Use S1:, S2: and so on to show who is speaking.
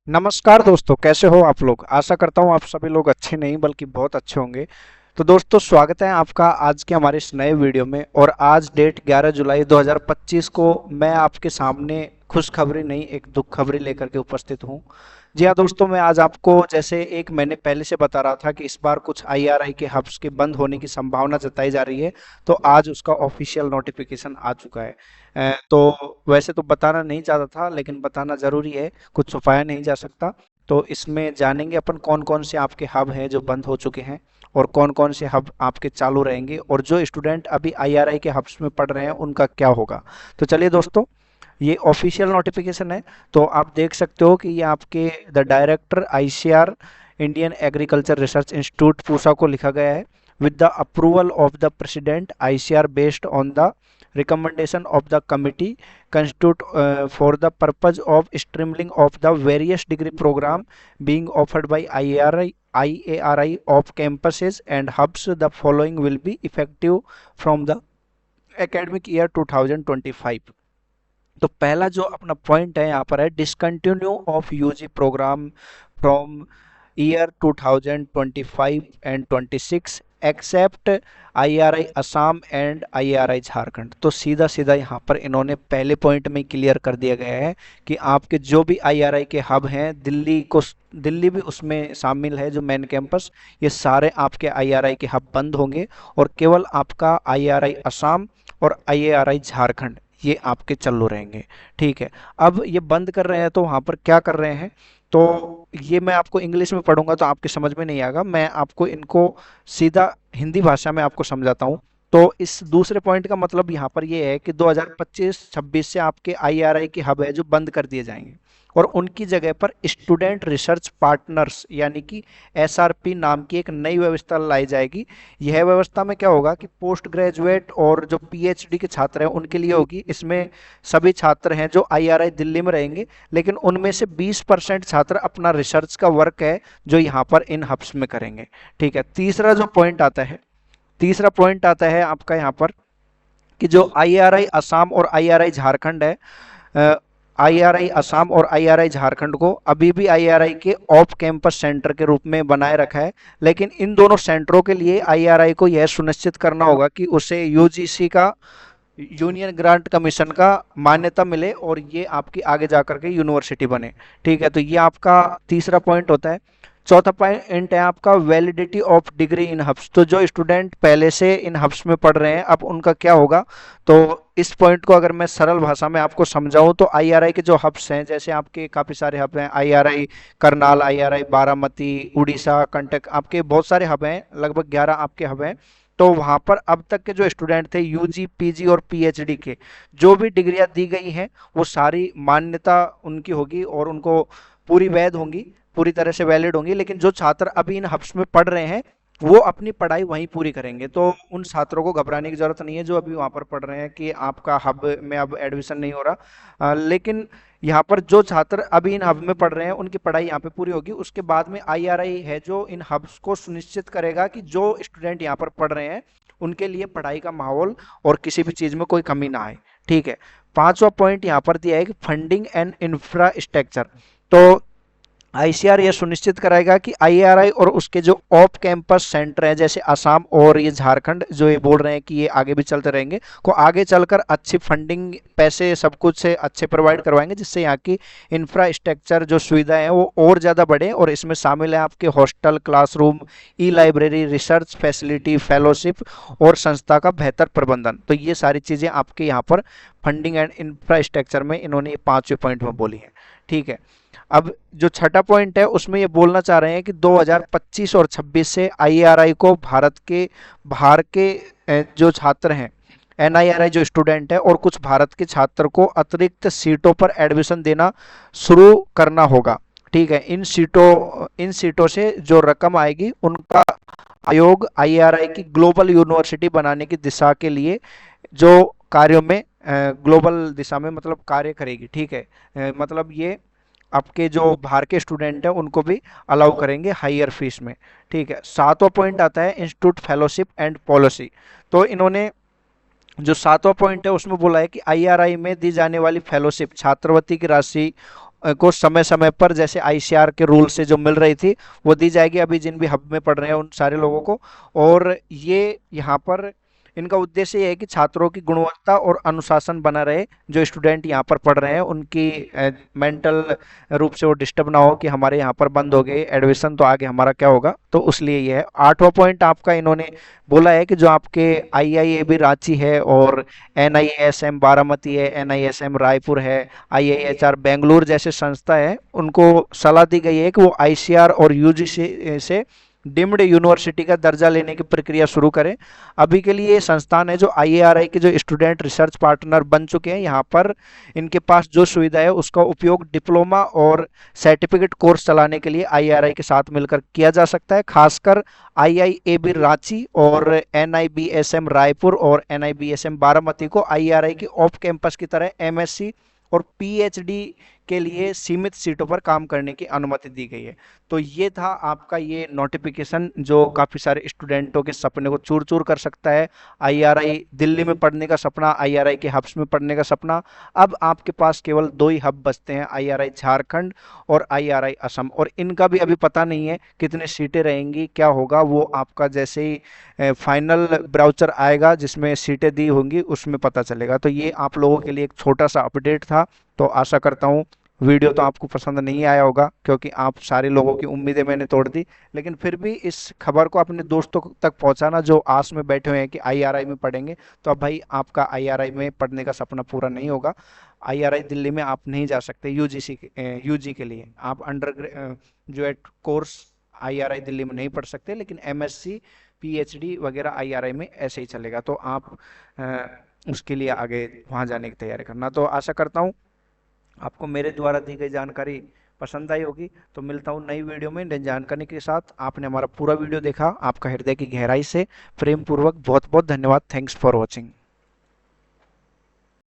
S1: नमस्कार दोस्तों, कैसे हो आप लोग। आशा करता हूँ आप सभी लोग अच्छे नहीं बल्कि बहुत अच्छे होंगे। तो दोस्तों, स्वागत है आपका आज के हमारे इस नए वीडियो में। और आज डेट 11 जुलाई 2025 को मैं आपके सामने खुशखबरी नहीं, एक दुख खबरी लेकर के उपस्थित हूँ। जी हाँ दोस्तों, मैं आज आपको जैसे एक महीने पहले से बता रहा था कि इस बार कुछ आईआरआई के हब्स के बंद होने की संभावना जताई जा रही है, तो आज उसका ऑफिशियल नोटिफिकेशन आ चुका है। तो वैसे तो बताना नहीं चाहता था, लेकिन बताना जरूरी है, कुछ छुपाया नहीं जा सकता। तो इसमें जानेंगे अपन कौन कौन से आपके हब हैं जो बंद हो चुके हैं, और कौन कौन से हब आपके चालू रहेंगे, और जो स्टूडेंट अभी आईआरआई के हब्स में पढ़ रहे हैं उनका क्या होगा। तो चलिए दोस्तों, ये ऑफिशियल नोटिफिकेशन है। तो आप देख सकते हो कि ये आपके the director ICR, Indian agriculture research institute Pusa को लिखा गया है। With the approval of the president, ICR based on the recommendation of the committee constitute for the purpose of streamlining of the various degree program being offered by IARI of campuses and hubs. The following will be effective from the academic year 2025। तो पहला जो अपना point है यहाँ पर है, discontinue of UG program from year 2025 and 26 except IRI Assam and IRI Jharkhand. तो सीधा सीधा यहाँ पर इन्होंने पहले पॉइंट में क्लियर कर दिया गया है कि आपके जो भी आईआरआई के हब हैं, दिल्ली भी उसमें शामिल है जो मेन कैंपस, ये सारे आपके आईआरआई के हब बंद होंगे, और केवल आपका आईआरआई असम और आईआरआई झारखंड ये आपके चालू रहेंगे। ठीक है। अब ये बंद कर रहे हैं तो वहां पर क्या कर रहे हैं, तो ये मैं आपको इंग्लिश में पढ़ूंगा तो आपके समझ में नहीं आएगा, मैं आपको इनको सीधा हिंदी भाषा में आपको समझाता हूँ। तो इस दूसरे पॉइंट का मतलब यहाँ पर ये है कि 2025-26 से आपके आईआरआई के हब है जो बंद कर दिए जाएंगे, और उनकी जगह पर स्टूडेंट रिसर्च पार्टनर्स यानी कि एसआरपी नाम की एक नई व्यवस्था लाई जाएगी। यह व्यवस्था में क्या होगा कि पोस्ट ग्रेजुएट और जो पीएचडी के छात्र हैं उनके लिए होगी। इसमें सभी छात्र हैं जो आईआरआई दिल्ली में रहेंगे, लेकिन उनमें से 20% छात्र अपना रिसर्च का वर्क है जो यहाँ पर इन हब्स में करेंगे। ठीक है। तीसरा पॉइंट आता है आपका यहाँ पर कि जो आईआरआई असम और आईआरआई झारखंड है, आईआरआई असम और आईआरआई झारखंड को अभी भी आईआरआई के ऑफ कैंपस सेंटर के रूप में बनाए रखा है, लेकिन इन दोनों सेंटरों के लिए आईआरआई को यह सुनिश्चित करना होगा कि उसे यूजीसी का, यूनियन ग्रांट कमीशन का मान्यता मिले, और ये आपकी आगे जाकर के यूनिवर्सिटी बने। ठीक है। तो ये आपका तीसरा पॉइंट होता है। चौथा पॉइंट है आपका validity of degree in hubs. तो जो स्टूडेंट पहले से इन हब्स में पढ़ रहे हैं अब उनका क्या होगा, तो इस पॉइंट को अगर मैं सरल भाषा में आपको समझाऊं तो आईआरआई के जो हब्स हैं, जैसे आपके काफी सारे हब हैं, आईआरआई करनाल, आईआरआई बारामती, उड़ीसा, कंटक, आपके बहुत सारे हब हैं, लगभग 11 आपके हब हैं। तो वहां पर अब तक के जो स्टूडेंट थे यूजी, पीजी और पीएचडी के, जो भी डिग्रियां दी गई हैं वो सारी मान्यता उनकी होगी और उनको पूरी वैध होंगी, पूरी तरह से वैलिड होंगी। लेकिन जो छात्र अभी इन हब्स में पढ़ रहे हैं वो अपनी पढ़ाई वहीं पूरी करेंगे। तो उन छात्रों को घबराने की जरूरत नहीं है जो अभी वहां पर पढ़ रहे हैं कि आपका हब में अब एडमिशन नहीं हो रहा। लेकिन यहाँ पर जो छात्र अभी इन हब में पढ़ रहे हैं उनकी पढ़ाई यहाँ पे पूरी होगी। उसके बाद में आईआरआई है जो इन हब्स को सुनिश्चित करेगा कि जो स्टूडेंट यहाँ पर पढ़ रहे हैं उनके लिए पढ़ाई का माहौल और किसी भी चीज में कोई कमी ना आए। ठीक है। पांचवा पॉइंट यहाँ पर दिया है कि फंडिंग एंड इंफ्रास्ट्रक्चर। तो आईसीआर यह सुनिश्चित कराएगा कि आईआरआई और उसके जो ऑफ कैंपस सेंटर हैं जैसे असम और ये झारखंड, जो ये बोल रहे हैं कि ये आगे भी चलते रहेंगे, को आगे चलकर अच्छी फंडिंग, पैसे सब कुछ से अच्छे प्रोवाइड करवाएंगे, जिससे यहाँ की इंफ्रास्ट्रक्चर जो सुविधाएं हैं वो और ज़्यादा बढ़े। और इसमें शामिल है आपके हॉस्टल, क्लासरूम, ई लाइब्रेरी, रिसर्च फैसिलिटी, फेलोशिप और संस्था का बेहतर प्रबंधन। तो ये सारी चीज़ें आपके यहाँ पर फंडिंग एंड इंफ्रास्ट्रक्चर में इन्होंने 5वें पॉइंट में बोली है। ठीक है। अब जो छठा पॉइंट है उसमें ये बोलना चाह रहे हैं कि 2025 और 26 से आईआरआई को भारत के बाहर के जो छात्र हैं, एनआईआरआई जो स्टूडेंट है और कुछ भारत के छात्र को अतिरिक्त सीटों पर एडमिशन देना शुरू करना होगा। ठीक है। इन सीटों से जो रकम आएगी उनका आयोग आईआरआई की ग्लोबल यूनिवर्सिटी बनाने की दिशा के लिए जो कार्यों में, ग्लोबल दिशा में मतलब कार्य करेगी। ठीक है। मतलब ये आपके जो बाहर के स्टूडेंट हैं उनको भी अलाउ करेंगे हायर फीस में। ठीक है। सातवां पॉइंट आता है इंस्टीट्यूट फेलोशिप एंड पॉलिसी। तो इन्होंने जो सातवां पॉइंट है उसमें बोला है कि आईआरआई में दी जाने वाली फेलोशिप, छात्रवृत्ति की राशि को समय समय पर जैसे आईसीआर के रूल से जो मिल रही थी वो दी जाएगी अभी जिन भी हब में पढ़ रहे हैं उन सारे लोगों को। और ये यहाँ पर इनका उद्देश्य ये है कि छात्रों की गुणवत्ता और अनुशासन बना रहे, जो स्टूडेंट यहाँ पर पढ़ रहे हैं उनकी मेंटल रूप से वो डिस्टर्ब ना हो कि हमारे यहाँ पर बंद हो गए एडमिशन तो आगे हमारा क्या होगा। तो उसलिए ये है। 8वां पॉइंट आपका इन्होंने बोला है कि जो आपके आईआईएबी रांची है और एनआईएसएम बारामती है, एनआईएसएम रायपुर है, आईआईएचआर बेंगलुरु जैसे संस्था है, उनको सलाह दी गई है कि वो आईसीआर और यूजीसी से डीम्ड यूनिवर्सिटी का दर्जा लेने की प्रक्रिया शुरू करें। अभी के लिए ये संस्थान है जो आईएआरआई के जो स्टूडेंट रिसर्च पार्टनर बन चुके हैं, यहाँ पर इनके पास जो सुविधा है उसका उपयोग डिप्लोमा और सर्टिफिकेट कोर्स चलाने के लिए आईएआरआई के साथ मिलकर किया जा सकता है। खासकर आईआईएबी रांची और एनआईबीएसएम रायपुर और एनआईबीएसएम बारामती को आईआरआई की ऑफ कैंपस की तरह एमएससी और पीएचडी के लिए सीमित सीटों पर काम करने की अनुमति दी गई है। तो ये था आपका ये नोटिफिकेशन जो काफ़ी सारे स्टूडेंटों के सपने को चूर चूर कर सकता है। आईआरआई दिल्ली में पढ़ने का सपना, आईआरआई के हब्स में पढ़ने का सपना। अब आपके पास केवल 2 ही हब बचते हैं, आईआरआई झारखंड और आईआरआई असम, और इनका भी अभी पता नहीं है कितनी सीटें रहेंगी, क्या होगा। वो आपका जैसे ही फाइनल ब्राउचर आएगा जिसमें सीटें दी होंगी उसमें पता चलेगा। तो ये आप लोगों के लिए एक छोटा सा अपडेट था। तो आशा करता हूँ वीडियो तो आपको पसंद नहीं आया होगा क्योंकि आप सारे लोगों की उम्मीदें मैंने तोड़ दी, लेकिन फिर भी इस खबर को अपने दोस्तों तक पहुंचाना जो आस में बैठे हुए हैं कि आईआरआई में पढ़ेंगे। तो अब भाई आपका आईआरआई में पढ़ने का सपना पूरा नहीं होगा। आईआरआई दिल्ली में आप नहीं जा सकते यूजी के लिए। आप under graduate course IRI Delhi में नहीं पढ़ सकते, लेकिन एमएससी पीएचडी वगैरह आईआरआई में ऐसे ही चलेगा। तो आप उसके लिए आगे वहाँ जाने की तैयारी करना। तो आशा करता हूँ आपको मेरे द्वारा दी गई जानकारी पसंद आई होगी। तो मिलता हूँ नई वीडियो में नई जानकारी के साथ। आपने हमारा पूरा वीडियो देखा, आपका हृदय की गहराई से प्रेम पूर्वक बहुत बहुत धन्यवाद। Thanks for watching.